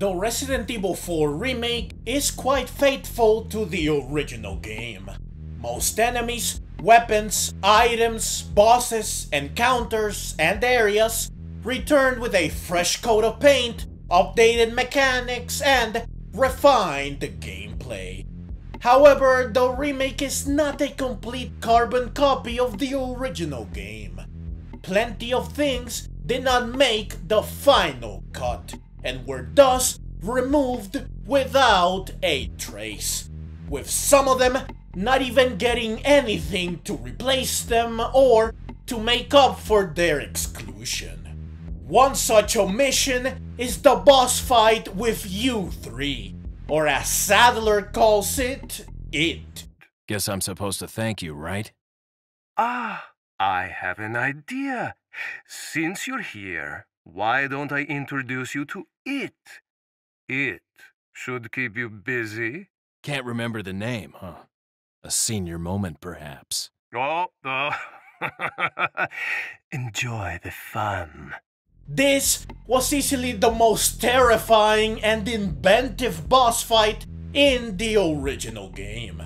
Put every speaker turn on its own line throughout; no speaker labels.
The Resident Evil 4 Remake is quite faithful to the original game. Most enemies, weapons, items, bosses, encounters, and areas returned with a fresh coat of paint, updated mechanics, and refined gameplay. However, the remake is not a complete carbon copy of the original game. Plenty of things did not make the final cut, and were thus removed without a trace, with some of them not even getting anything to replace them or to make up for their exclusion. One such omission is the boss fight with U3, or as Sadler calls it, IT.
Guess I'm supposed to thank you, right?
Ah, I have an idea. Since you're here, why don't I introduce you to it? It should keep you busy.
Can't remember the name, huh? A senior moment, perhaps.
Oh. Enjoy the fun.
This was easily the most terrifying and inventive boss fight in the original game,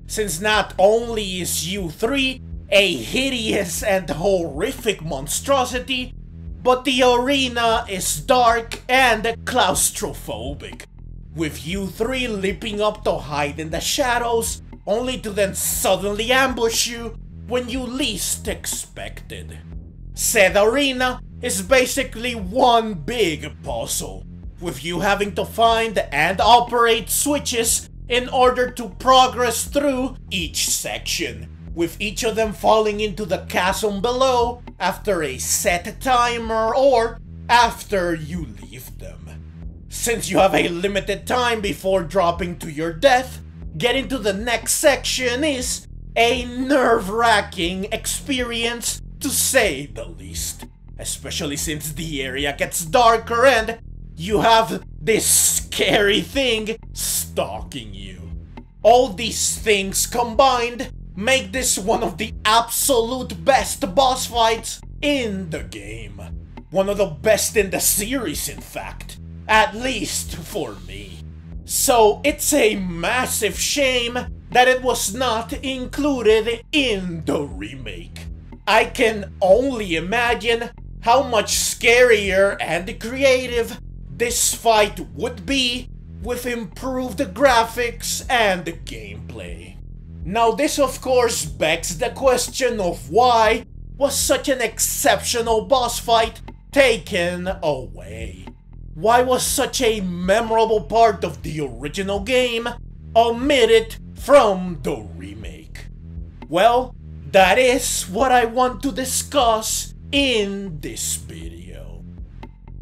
since not only is U3 a hideous and horrific monstrosity, but the arena is dark and claustrophobic, with U3 leaping up to hide in the shadows, only to then suddenly ambush you when you least expect it. Said arena is basically one big puzzle, with you having to find and operate switches in order to progress through each section, with each of them falling into the chasm below after a set timer or after you leave them. Since you have a limited time before dropping to your death, getting to the next section is a nerve-wracking experience to say the least, especially since the area gets darker and you have this scary thing stalking you. All these things combined make this one of the absolute best boss fights in the game. One of the best in the series, in fact, at least for me. So it's a massive shame that it was not included in the remake. I can only imagine how much scarier and creative this fight would be with improved graphics and gameplay. Now this of course begs the question of why was such an exceptional boss fight taken away? Why was such a memorable part of the original game omitted from the remake? Well, that is what I want to discuss in this video.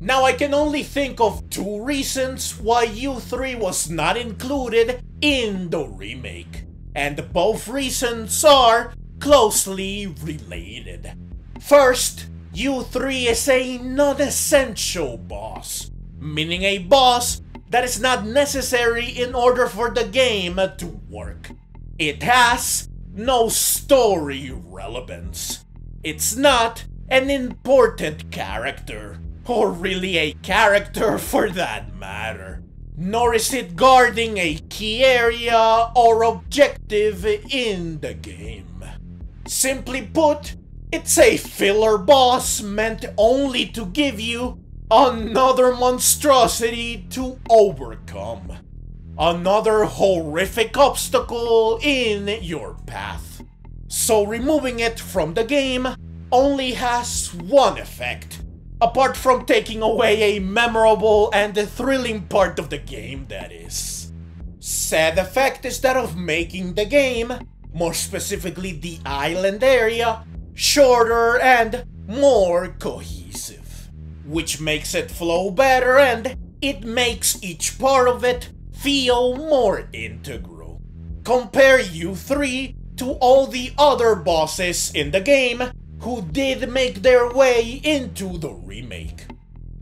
Now I can only think of two reasons why U3 was not included in the remake, and both reasons are closely related. First, U3 is a non-essential boss, meaning a boss that is not necessary in order for the game to work. It has no story relevance. It's not an important character, or really a character for that matter, nor is it guarding a key area or objective in the game. Simply put, it's a filler boss meant only to give you another monstrosity to overcome. Another horrific obstacle in your path. So removing it from the game only has one effect, apart from taking away a memorable and thrilling part of the game, that is. Said effect is that of making the game, more specifically the island area, shorter and more cohesive, which makes it flow better and it makes each part of it feel more integral. Compare U3 to all the other bosses in the game who did make their way into the remake.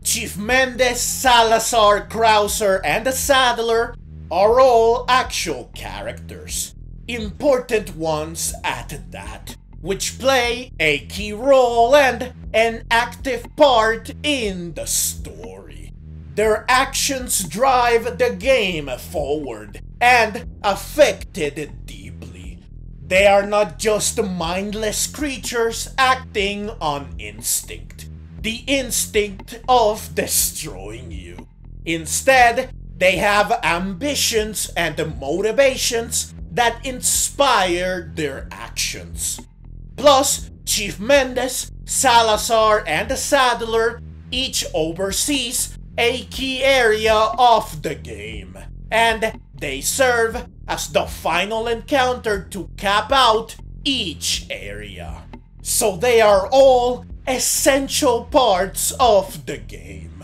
Chief Mendes, Salazar, Krauser, and Sadler are all actual characters, important ones at that, which play a key role and an active part in the story. Their actions drive the game forward and affect it deeply. They are not just mindless creatures acting on instinct, the instinct of destroying you. Instead, they have ambitions and motivations that inspire their actions. Plus, Chief Mendes, Salazar, and the Saddler each oversees a key area of the game, and they serve as the final encounter to cap out each area. So they are all essential parts of the game.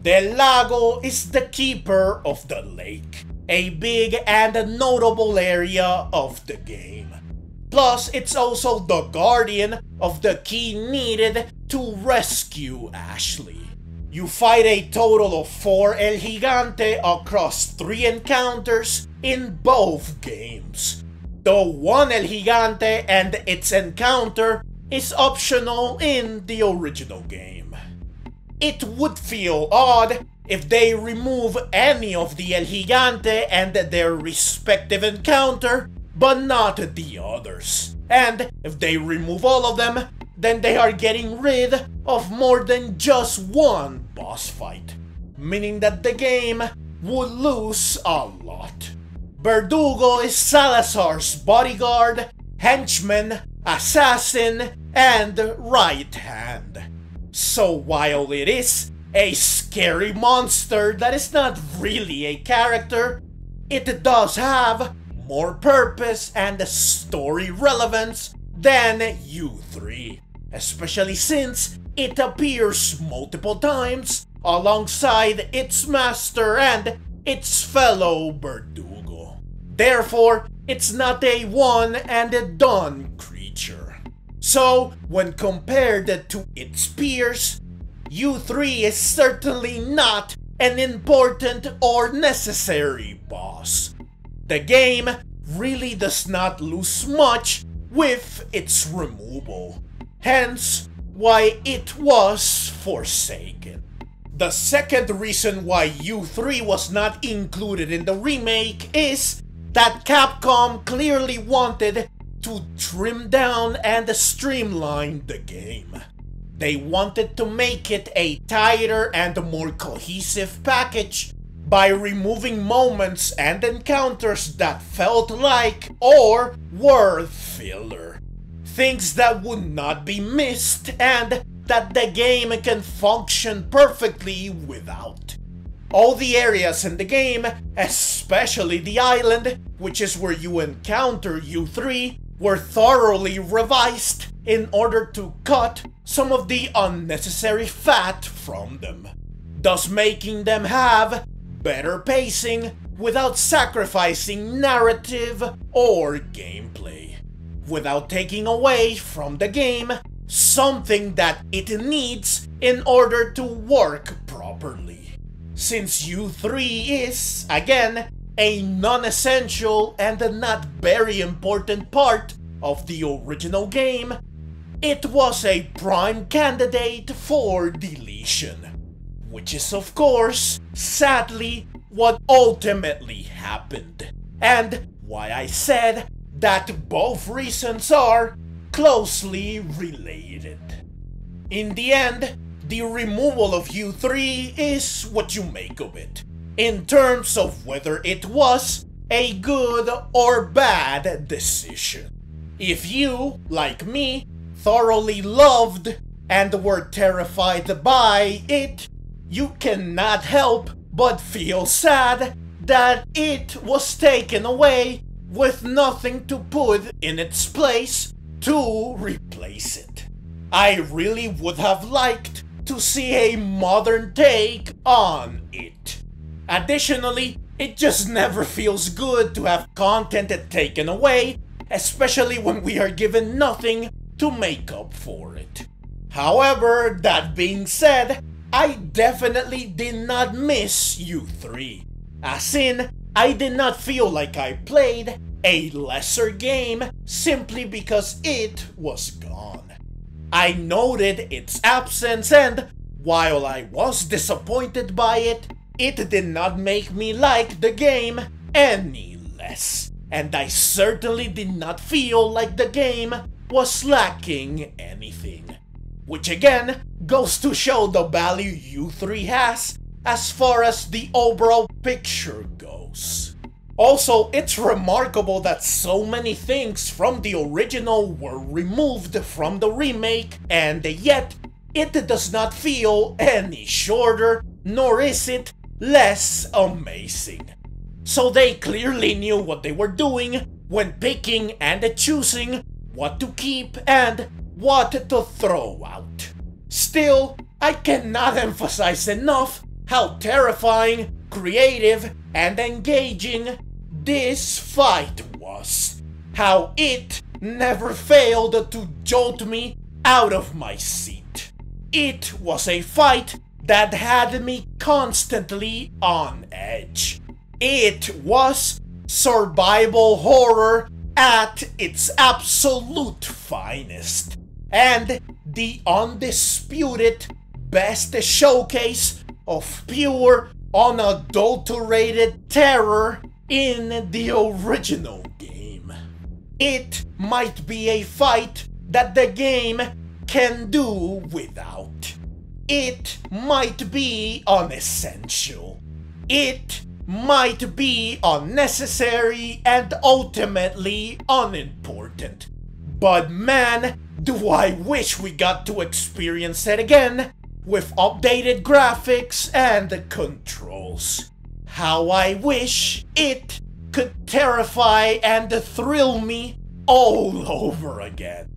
Del Lago is the keeper of the lake, a big and notable area of the game. Plus, it's also the guardian of the key needed to rescue Ashley. You fight a total of 4 El Gigante across 3 encounters in both games. The 1 El Gigante and its encounter is optional in the original game. It would feel odd if they remove any of the El Gigante and their respective encounter, but not the others. And if they remove all of them, then they are getting rid of more than just one boss fight, meaning that the game would lose a lot. Verdugo is Salazar's bodyguard, henchman, assassin, and right hand. So while it is a scary monster that is not really a character, it does have more purpose and story relevance than U3, especially since it appears multiple times alongside its master and its fellow Verdugo. Therefore, it's not a one and done creature. So, when compared to its peers, U3 is certainly not an important or necessary boss. The game really does not lose much with its removal, hence why it was forsaken. The second reason why U3 was not included in the remake is that Capcom clearly wanted to trim down and streamline the game. They wanted to make it a tighter and more cohesive package by removing moments and encounters that felt like or were filler. Things that would not be missed and that the game can function perfectly without. All the areas in the game, especially the island, which is where you encounter U3, were thoroughly revised in order to cut some of the unnecessary fat from them, thus making them have better pacing without sacrificing narrative or gameplay, without taking away from the game something that it needs in order to work properly. Since U3 is, again, a non-essential and not very important part of the original game, it was a prime candidate for deletion, which is of course, sadly, what ultimately happened, and why I said that both reasons are closely related. In the end, the removal of U3 is what you make of it, in terms of whether it was a good or bad decision. If you, like me, thoroughly loved and were terrified by it, you cannot help but feel sad that it was taken away with nothing to put in its place to replace it. I really would have liked to see a modern take on it. Additionally, it just never feels good to have content taken away, especially when we are given nothing to make up for it. However, that being said, I definitely did not miss U3. As in, I did not feel like I played a lesser game simply because it was gone. I noted its absence and While I was disappointed by it, it did not make me like the game any less. And I certainly did not feel like the game was lacking anything. Which again goes to show the value U3 has as far as the overall picture goes. Also, it's remarkable that so many things from the original were removed from the remake, and yet it does not feel any shorter, nor is it less amazing. So they clearly knew what they were doing when picking and choosing what to keep and what to throw out. Still, I cannot emphasize enough how terrifying, creative, and engaging this fight was. How it never failed to jolt me out of my seat. It was a fight that had me constantly on edge. It was survival horror at its absolute finest, and the undisputed best showcase of pure, unadulterated terror in the original game. It might be a fight that the game can do without. It might be unessential. It might be unnecessary and ultimately unimportant. But man, do I wish we got to experience it again with updated graphics and controls. How I wish it could terrify and thrill me all over again.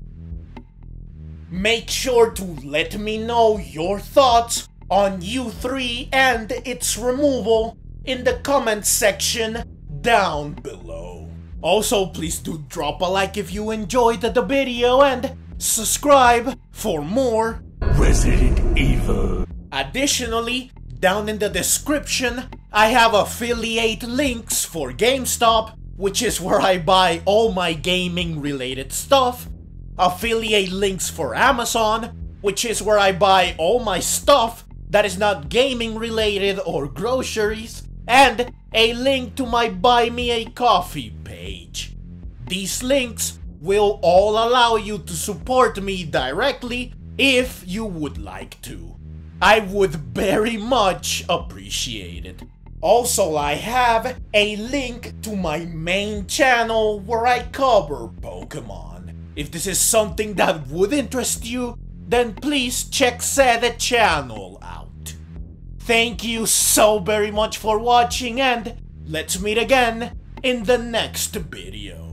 Make sure to let me know your thoughts on U3 and its removal in the comments section down below. Also, please do drop a like if you enjoyed the video and subscribe for more
Resident Evil.
Additionally, down in the description, I have affiliate links for GameStop, which is where I buy all my gaming related stuff, affiliate links for Amazon, which is where I buy all my stuff that is not gaming related or groceries, and a link to my Buy Me a Coffee page. These links will all allow you to support me directly if you would like to. I would very much appreciate it. Also, I have a link to my main channel where I cover Pokemon. If this is something that would interest you, then please check said channel out. Thank you so very much for watching, and let's meet again in the next video.